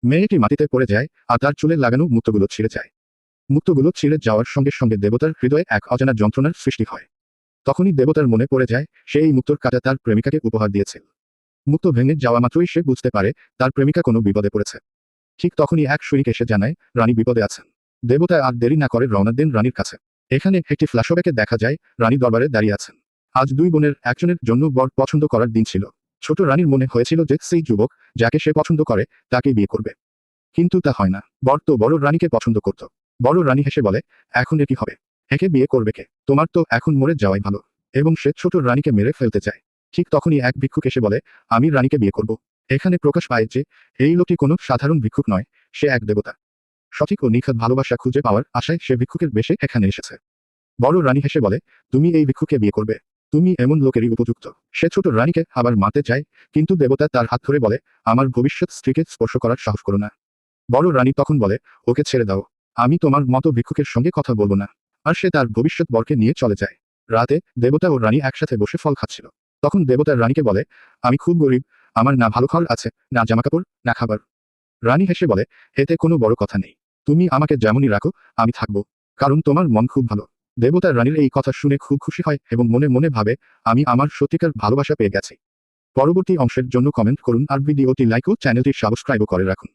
মেয়েটি মাটিতে পড়ে যায় আর তার চুলে লাগানো মুক্তোগুলো ছিঁড়ে যায়। মুক্তোগুলো ছিঁড়ে যাওয়ার সঙ্গে সঙ্গে দেবতার হৃদয়ে এক অজানা যন্ত্রণার সৃষ্টি হয়। তখনই দেবতার মনে পড়ে যায় সে এই মুক্তোর কাঁটা তার প্রেমিকাকে উপহার দিয়েছিল। মুক্তো ভেঙে যাওয়া মাত্রই সে বুঝতে পারে তার প্রেমিকা কোনো বিপদে পড়েছে। ঠিক তখনই এক সৈনিক এসে জানায় রানী বিপদে আছেন। দেবতা আর দেরি না করে রওনা দেন রানীর কাছে। এখানে একটি ফ্ল্যাশব্যাকে দেখা যায় রানী দরবারে দাঁড়িয়ে আছেন। আজ দুই বোনের একজনের জন্য বর পছন্দ করার দিন ছিল। ছোট রানীর মনে হয়েছিল যে সেই যুবক যাকে সে পছন্দ করে তাকে বিয়ে করবে, কিন্তু তা হয় না। বর তো বড় রানীকে পছন্দ করত। বড় রানী হেসে বলে, এখন এ কি হবে? একে বিয়ে করবে কে? তোমার তো এখন মরে যাওয়াই ভালো। এবং সে ছোট রানীকে মেরে ফেলতে চায়। ঠিক তখনই এক ভিক্ষুক এসে বলে, আমি রানীকে বিয়ে করব। এখানে প্রকাশ পায় যে এই লোকটি কোনো সাধারণ ভিক্ষুক নয়, সে এক দেবতা। সঠিক ও নিখাত ভালোবাসা খুঁজে পাওয়ার আশায় সে ভিক্ষুকের বেশে এখানে এসেছে। বড় রানী হেসে বলে, তুমি এই ভিক্ষুককে বিয়ে করবে? তুমি এমন লোকেরই উপযুক্ত। সে ছোট রানীকে আবার মারতে চায়, কিন্তু দেবতা তার হাত ধরে বলে, আমার ভবিষ্যৎ স্ত্রীকে স্পর্শ করার সাহস করো না। বড় রানী তখন বলে, ওকে ছেড়ে দাও। আমি তোমার মতো ভিক্ষুকের সঙ্গে কথা বলবো না। আর সে তার ভবিষ্যৎ বরকে নিয়ে চলে যায়। রাতে দেবতা ও রানী একসাথে বসে ফল খাচ্ছিল। তখন দেবতা রানীকে বলে, আমি খুব গরিব, আমার না ভালো ঘর আছে, না জামাকাপড়, না খাবার। রানী হেসে বলে, এতে কোনো বড় কথা নেই। তুমি আমাকে যেমনই রাখো, আমি থাকবো। কারণ তোমার মন খুব ভালো। দেবতা রানীর এই কথা শুনে খুব খুশি হয় এবং মনে মনে ভাবে, আমি আমার সত্যিকার ভালোবাসা পেয়ে গেছি। পরবর্তী অংশের জন্য কমেন্ট করুন আর ভিডিওটি লাইক ও চ্যানেলটি সাবস্ক্রাইবও করে রাখুন।